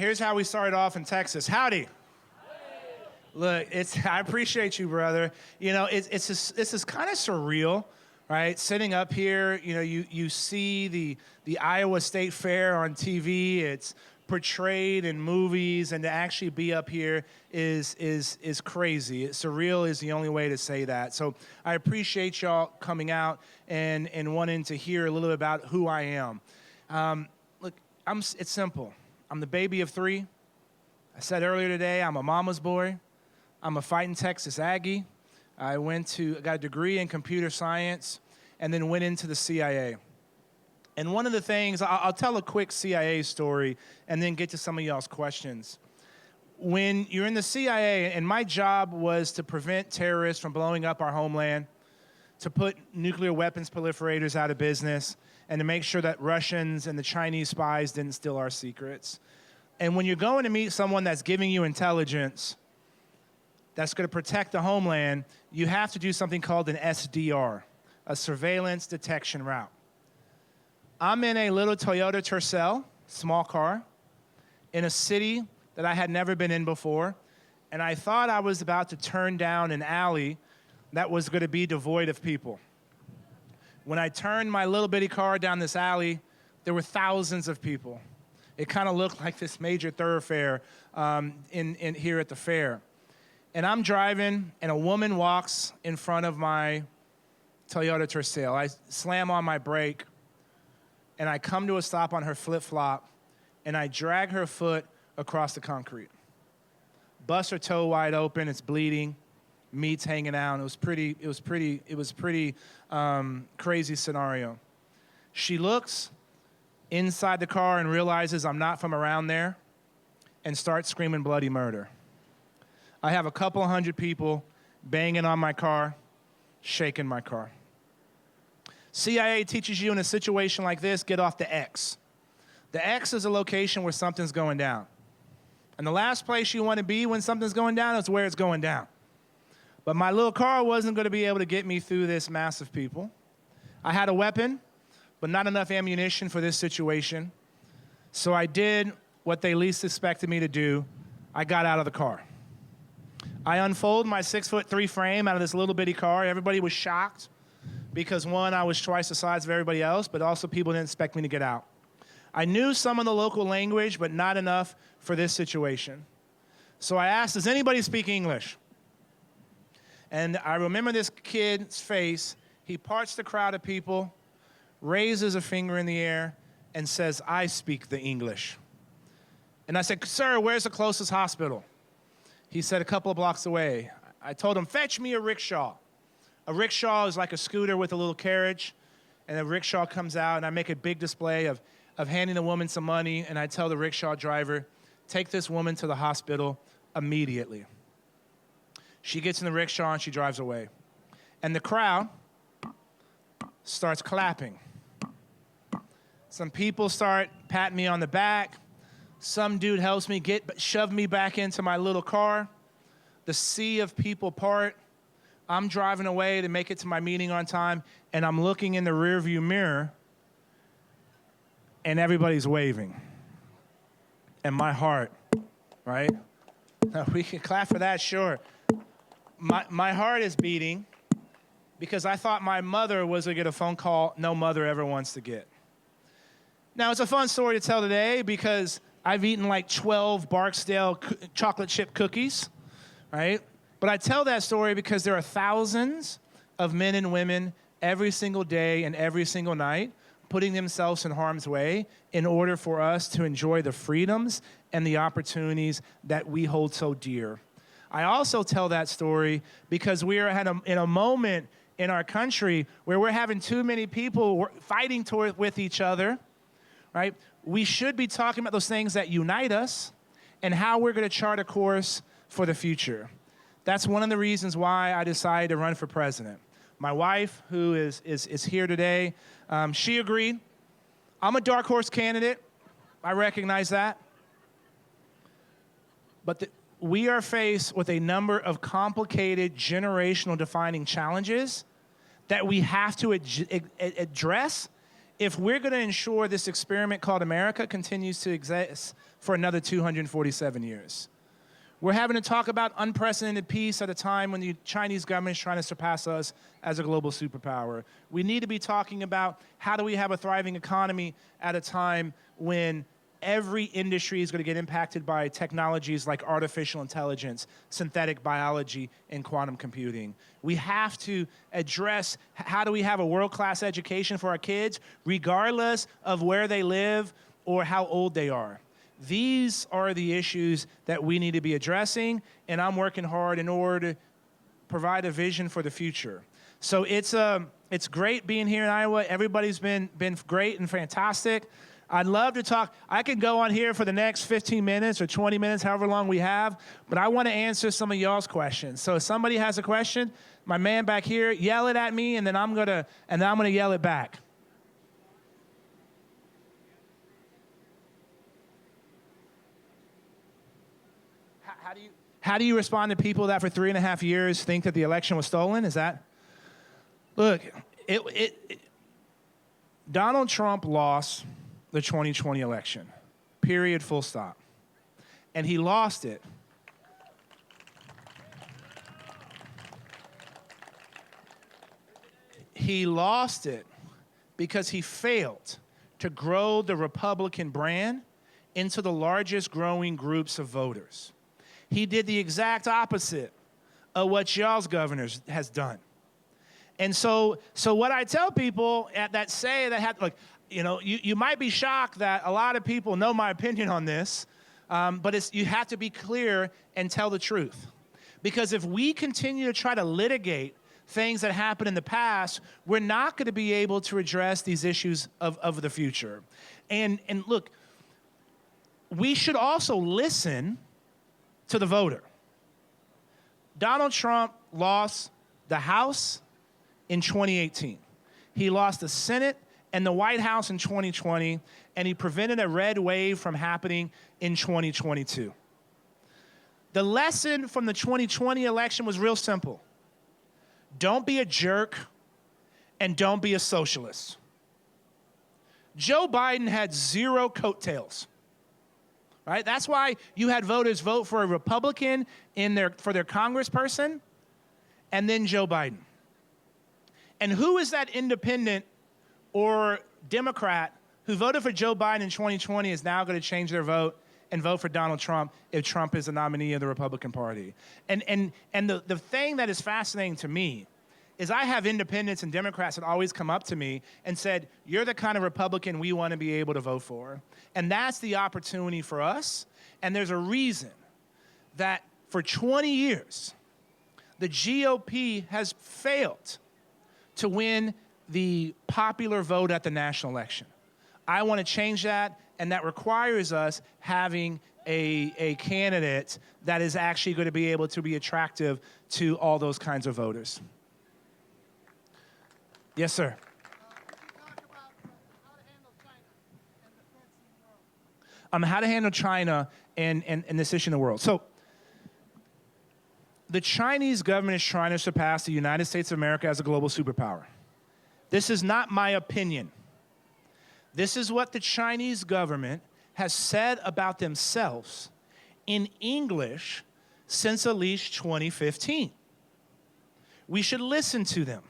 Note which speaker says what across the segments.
Speaker 1: Here's how we started off in Texas. Howdy. Look, I appreciate you, brother. You know, this is kind of surreal, right? Sitting up here, you know, you see the Iowa State Fair on TV. It's portrayed in movies, and to actually be up here is crazy. Surreal is the only way to say that. So I appreciate y'all coming out and wanting to hear a little bit about who I am. Look, it's simple. I'm the baby of three. I said earlier today, I'm a mama's boy. I'm a fighting Texas Aggie. I got a degree in computer science and then went into the CIA. And one of the things, I'll tell a quick CIA story and then get to some of y'all's questions. When you're in the CIA, and my job was to prevent terrorists from blowing up our homeland, to put nuclear weapons proliferators out of business, and to make sure that Russians and the Chinese spies didn't steal our secrets. And when you're going to meet someone that's giving you intelligence, that's going to protect the homeland, you have to do something called an SDR, a surveillance detection route. I'm in a little Toyota Tercel, small car, in a city that I had never been in before, and I thought I was about to turn down an alley that was going to be devoid of people. When I turned my little bitty car down this alley, there were thousands of people. It kind of looked like this major thoroughfare in here at the fair. And I'm driving, and a woman walks in front of my Toyota Tercel. I slam on my brake, and I come to a stop on her flip-flop, and I drag her foot across the concrete. Bust her toe wide open. It's bleeding. Meat's hanging out. It was pretty crazy scenario. She looks inside the car and realizes I'm not from around there and starts screaming bloody murder. I have a couple 100 people banging on my car, shaking my car. CIA teaches you in a situation like this, get off the X. The X is a location where something's going down. And the last place you want to be when something's going down is where it's going down. But my little car wasn't going to be able to get me through this mass of people. I had a weapon, but not enough ammunition for this situation. So I did what they least expected me to do. I got out of the car. I unfolded my 6'3" frame out of this little bitty car. Everybody was shocked because, one, I was twice the size of everybody else, but also people didn't expect me to get out. I knew some of the local language, but not enough for this situation. So I asked, does anybody speak English? And I remember this kid's face. He parts the crowd of people, raises a finger in the air, and says, I speak the English. And I said, sir, where's the closest hospital? He said, a couple of blocks away. I told him, fetch me a rickshaw. A rickshaw is like a scooter with a little carriage, and a rickshaw comes out, and I make a big display of handing the woman some money, and I tell the rickshaw driver, take this woman to the hospital immediately. She gets in the rickshaw, and she drives away. And the crowd starts clapping. Some people start patting me on the back. Some dude helps me shove me back into my little car. The sea of people part. I'm driving away to make it to my meeting on time, and I'm looking in the rearview mirror, and everybody's waving. And my heart, right? Now, we can clap for that, sure. My heart is beating because I thought my mother was going to get a phone call no mother ever wants to get. Now, it's a fun story to tell today because I've eaten like 12 Barksdale chocolate chip cookies, right? But I tell that story because there are thousands of men and women every single day and every single night putting themselves in harm's way in order for us to enjoy the freedoms and the opportunities that we hold so dear. I also tell that story because we are in a moment in our country where we're having too many people fighting with each other, right? We should be talking about those things that unite us and how we're going to chart a course for the future. That's one of the reasons why I decided to run for president. My wife, who is here today, she agreed. I'm a dark horse candidate. I recognize that. But we are faced with a number of complicated generational defining challenges that we have to address if we're going to ensure this experiment called America continues to exist for another 247 years. We're having to talk about unprecedented peace at a time when the Chinese government is trying to surpass us as a global superpower. We need to be talking about how do we have a thriving economy at a time when every industry is going to get impacted by technologies like artificial intelligence, synthetic biology, and quantum computing. We have to address how do we have a world-class education for our kids, regardless of where they live or how old they are. These are the issues that we need to be addressing, and I'm working hard in order to provide a vision for the future. So it's great being here in Iowa. Everybody's been great and fantastic. I'd love to talk. I could go on here for the next 15 minutes or 20 minutes, however long we have, but I want to answer some of y'all's questions. So if somebody has a question, my man back here, yell it at me, and then I'm gonna yell it back. How do you respond to people that for 3.5 years think that the election was stolen? Is that? Look, Donald Trump lost the 2020 election, period, full stop. And he lost it. He lost it because he failed to grow the Republican brand into the largest growing groups of voters. He did the exact opposite of what y'all's governors has done. And so what I tell people that say that have, like, you know, you might be shocked that a lot of people know my opinion on this, but you have to be clear and tell the truth. Because if we continue to try to litigate things that happened in the past, we're not going to be able to address these issues of the future. And look, we should also listen to the voter. Donald Trump lost the House in 2018. He lost the Senate and the White House in 2020, and he prevented a red wave from happening in 2022. The lesson from the 2020 election was real simple. Don't be a jerk, and don't be a socialist. Joe Biden had zero coattails, right? That's why you had voters vote for a Republican for their congressperson, and then Joe Biden. And who is that independent or Democrat who voted for Joe Biden in 2020 is now going to change their vote and vote for Donald Trump if Trump is the nominee of the Republican Party? And the thing that is fascinating to me is I have independents and Democrats that always come up to me and said, you're the kind of Republican we want to be able to vote for. And that's the opportunity for us. And there's a reason that for 20 years, the GOP has failed to win the popular vote at the national election. I want to change that, and that requires us having a candidate that is actually going to be able to be attractive to all those kinds of voters. Yes, sir. How to handle China and this issue in the world. So the Chinese government is trying to surpass the United States of America as a global superpower. This is not my opinion. This is what the Chinese government has said about themselves in English since at least 2015. We should listen to them.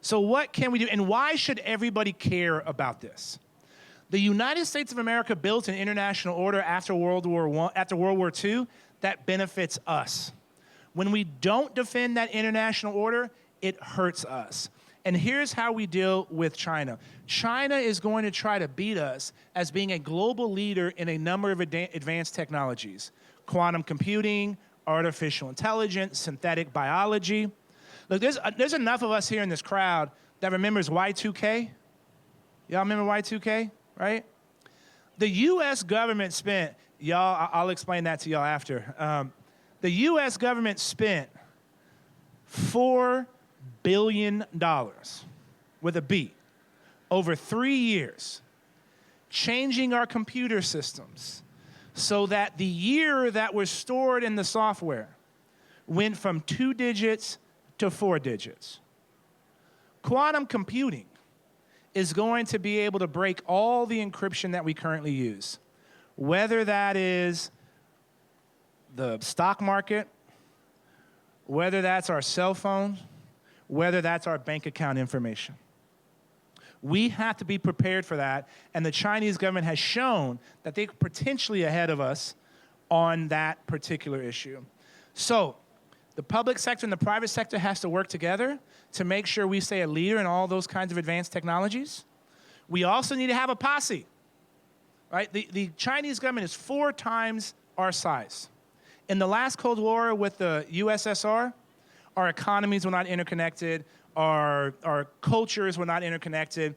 Speaker 1: So what can we do? And why should everybody care about this? The United States of America built an international order after World War II that benefits us. When we don't defend that international order, it hurts us. And here's how we deal with China. China is going to try to beat us as being a global leader in a number of advanced technologies. Quantum computing, artificial intelligence, synthetic biology. Look, there's enough of us here in this crowd that remembers Y2K. Y'all remember Y2K, right? The U.S. government spent, I'll explain that to y'all after. The U.S. government spent $4 billion with a B over 3 years changing our computer systems so that the year that was stored in the software went from 2 digits to 4 digits. Quantum computing is going to be able to break all the encryption that we currently use, whether that is the stock market, whether that's our cell phone, whether that's our bank account information. We have to be prepared for that, and the Chinese government has shown that they're potentially ahead of us on that particular issue. So the public sector and the private sector has to work together to make sure we stay a leader in all those kinds of advanced technologies. We also need to have a posse, right? The Chinese government is 4 times our size. In the last Cold War with the USSR, our economies were not interconnected, our cultures were not interconnected.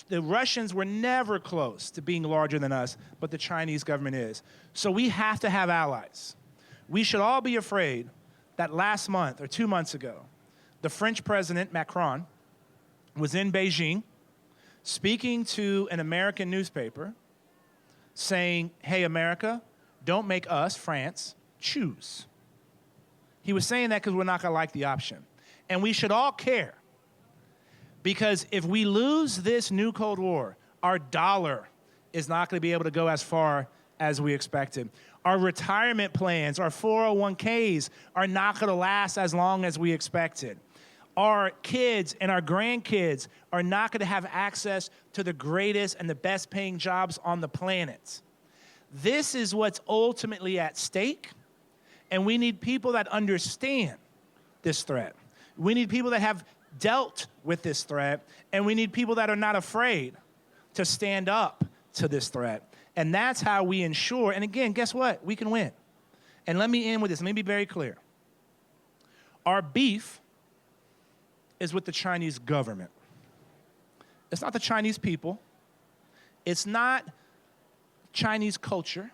Speaker 1: The Russians were never close to being larger than us, but the Chinese government is. So we have to have allies. We should all be afraid that last month or 2 months ago, the French president, Macron, was in Beijing speaking to an American newspaper saying, hey, America, don't make us, France, choose. He was saying that because we're not going to like the option. And we should all care. Because if we lose this new Cold War, our dollar is not going to be able to go as far as we expected. Our retirement plans, our 401ks are not going to last as long as we expected. Our kids and our grandkids are not going to have access to the greatest and the best paying jobs on the planet. This is what's ultimately at stake, and we need people that understand this threat. We need people that have dealt with this threat, and we need people that are not afraid to stand up to this threat. And that's how we ensure, and again, guess what? We can win. And let me end with this. Let me be very clear. Our beef is with the Chinese government. It's not the Chinese people. It's not Chinese culture.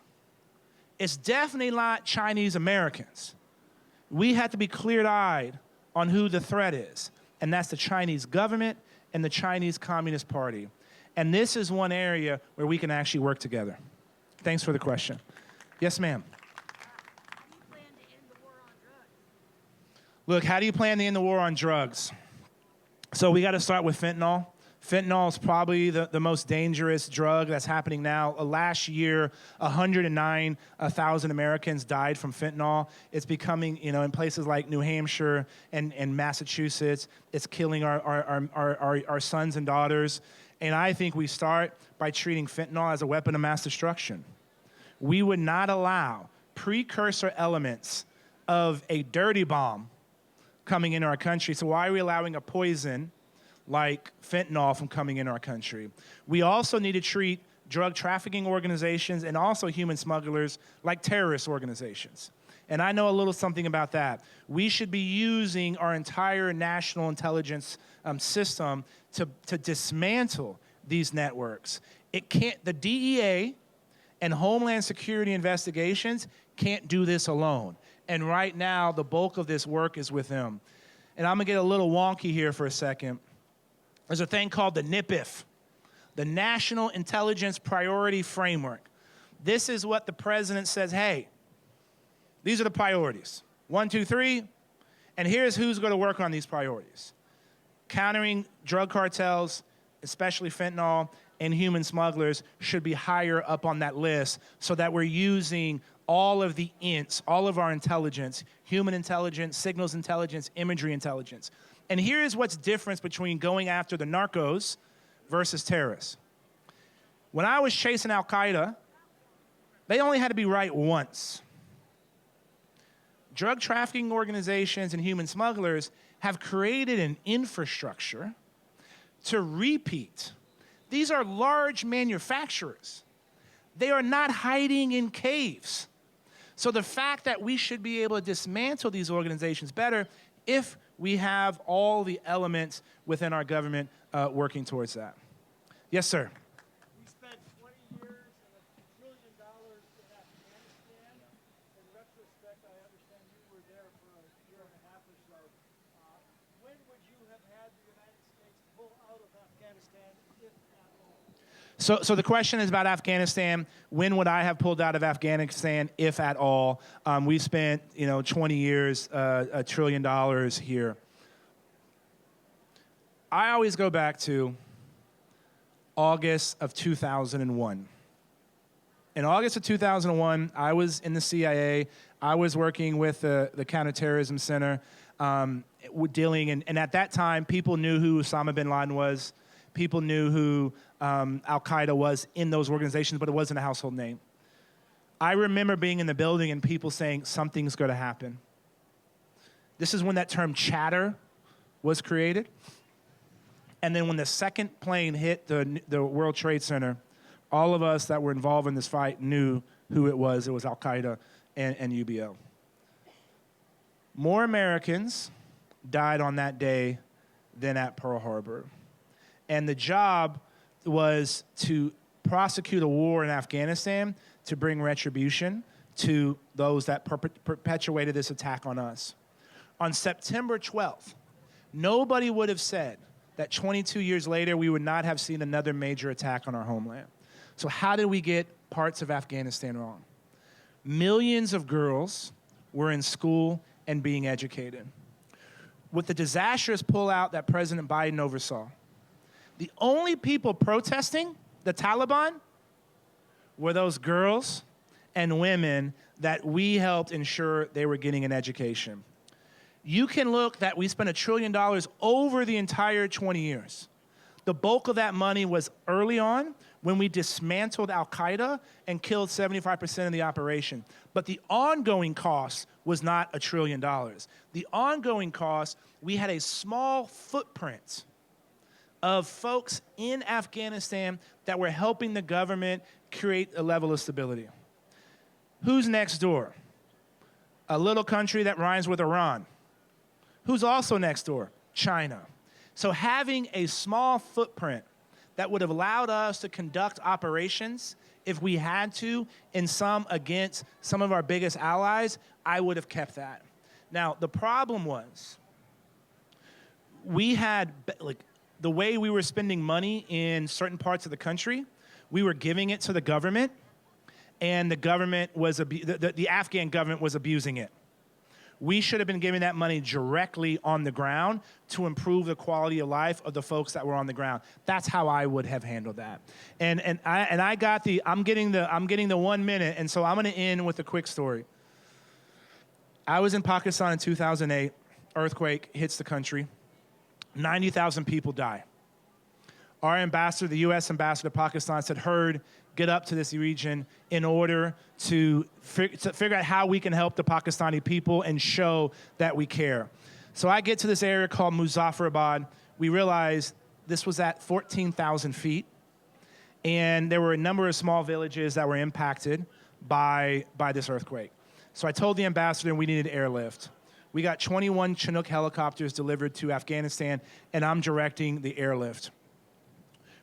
Speaker 1: It's definitely not Chinese Americans. We have to be clear-eyed on who the threat is, and that's the Chinese government and the Chinese Communist Party. And this is one area where we can actually work together. Thanks for the question. Yes, ma'am.
Speaker 2: How do you plan to end the war on drugs?
Speaker 1: Look, how do you plan to end the war on drugs? So we got to start with fentanyl. Fentanyl is probably the most dangerous drug that's happening now. Last year, 109,000 Americans died from fentanyl. It's becoming, in places like New Hampshire and Massachusetts, it's killing our sons and daughters. And I think we start by treating fentanyl as a weapon of mass destruction. We would not allow precursor elements of a dirty bomb coming into our country. So why are we allowing a poison like fentanyl from coming into our country? We also need to treat drug trafficking organizations and also human smugglers like terrorist organizations. And I know a little something about that. We should be using our entire national intelligence system to dismantle these networks. The DEA and Homeland Security investigations can't do this alone. And right now, the bulk of this work is with them. And I'm gonna get a little wonky here for a second. There's a thing called the NIPIF, the National Intelligence Priority Framework. This is what the president says, hey, these are the priorities. 1, 2, 3, and here's who's gonna work on these priorities. Countering drug cartels, especially fentanyl, and human smugglers should be higher up on that list so that we're using all of the INTs, all of our intelligence, human intelligence, signals intelligence, imagery intelligence. And here's what's different between going after the narcos versus terrorists. When I was chasing Al-Qaeda, they only had to be right once. Drug trafficking organizations and human smugglers have created an infrastructure to repeat. These are large manufacturers. They are not hiding in caves. So the fact that we should be able to dismantle these organizations better if we have all the elements within our government working towards that. Yes, sir.
Speaker 3: We spent 20 years and $1 trillion in Afghanistan. In retrospect, I understand you were there for a year and a half or so. When would you have had the United States pull out of Afghanistan, if at all?
Speaker 1: So the question is about Afghanistan. When would I have pulled out of Afghanistan, if at all? We spent, 20 years, $1 trillion here. I always go back to August of 2001. In August of 2001, I was in the CIA. I was working with the Counterterrorism Center, dealing, and at that time, people knew who Osama bin Laden was. People knew who Al-Qaeda was in those organizations, but it wasn't a household name. I remember being in the building and people saying, something's going to happen. This is when that term chatter was created. And then when the second plane hit the World Trade Center, all of us that were involved in this fight knew who it was. It was Al-Qaeda and UBO. More Americans died on that day than at Pearl Harbor. And the job was to prosecute a war in Afghanistan to bring retribution to those that perpetuated this attack on us. On September 12th, nobody would have said that 22 years later we would not have seen another major attack on our homeland. So how did we get parts of Afghanistan wrong? Millions of girls were in school and being educated. With the disastrous pullout that President Biden oversaw, the only people protesting the Taliban were those girls and women that we helped ensure they were getting an education. You can look that we spent $1 trillion over the entire 20 years. The bulk of that money was early on when we dismantled Al-Qaeda and killed 75% of the operation. But the ongoing cost was not $1 trillion. The ongoing cost, we had a small footprint of folks in Afghanistan that were helping the government create a level of stability. Who's next door? A little country that rhymes with Iran. Who's also next door? China. So having a small footprint that would have allowed us to conduct operations if we had to in some against some of our biggest allies, I would have kept that. Now, the problem was we had, like, the way we were spending money in certain parts of the country, we were giving it to the government, and the government was, the Afghan government was abusing it. We should have been giving that money directly on the ground to improve the quality of life of the folks that were on the ground. That's how I would have handled that. I'm getting the 1 minute, and so I'm going to end with a quick story. I was in Pakistan in 2008. Earthquake hits the country. 90,000 people die. Our ambassador, the U.S. ambassador to Pakistan, said, Hurd, get up to this region in order to figure out how we can help the Pakistani people and show that we care. So I get to this area called Muzaffarabad. We realized this was at 14,000 feet, and there were a number of small villages that were impacted by this earthquake. So I told the ambassador we needed airlift. We got 21 Chinook helicopters delivered to Afghanistan, and I'm directing the airlift.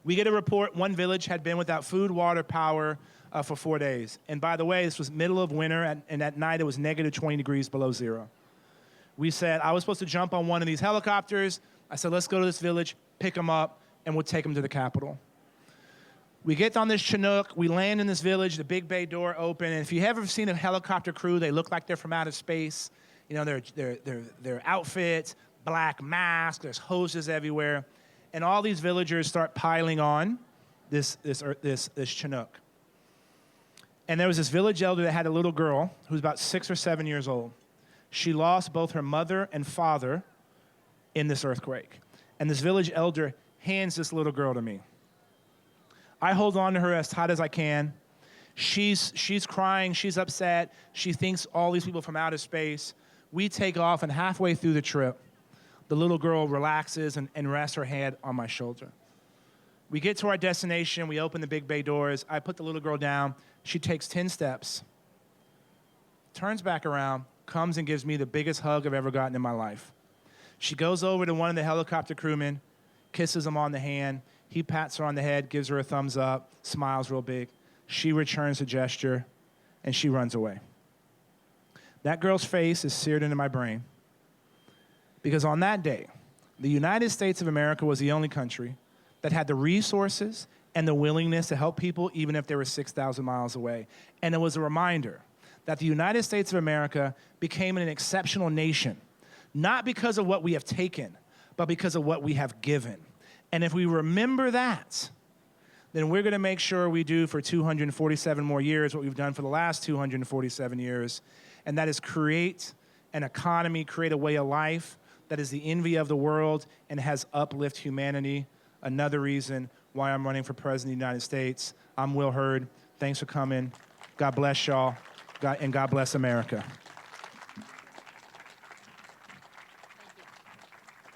Speaker 1: We get a report one village had been without food, water, power for 4 days. And by the way, this was middle of winter, and at night it was negative 20 degrees below zero. We said, I was supposed to jump on one of these helicopters. I said, let's go to this village, pick them up, and we'll take them to the capital. We get on this Chinook, we land in this village, the big bay door open, and if you ever seen a helicopter crew, they look like they're from outer space. You know, their outfits, black masks, there's hoses everywhere. And all these villagers start piling on this Chinook. And there was this village elder that had a little girl who was about 6 or 7 years old. She lost both her mother and father in this earthquake. And this village elder hands this little girl to me. I hold on to her as tight as I can. She's crying, she's upset. She thinks all these people from outer space. We take off, and halfway through the trip, the little girl relaxes and rests her head on my shoulder. We get to our destination. We open the big bay doors. I put the little girl down. She takes 10 steps, turns back around, comes and gives me the biggest hug I've ever gotten in my life. She goes over to one of the helicopter crewmen, kisses him on the hand. He pats her on the head, gives her a thumbs up, smiles real big. She returns the gesture, and she runs away. That girl's face is seared into my brain. Because on that day, the United States of America was the only country that had the resources and the willingness to help people even if they were 6,000 miles away. And it was a reminder that the United States of America became an exceptional nation, not because of what we have taken, but because of what we have given. And if we remember that, then we're going to make sure we do for 247 more years what we've done for the last 247 years, and that is create an economy, create a way of life that is the envy of the world and has uplift humanity. Another reason why I'm running for president of the United States. I'm Will Hurd. Thanks for coming. God bless y'all, and God bless America.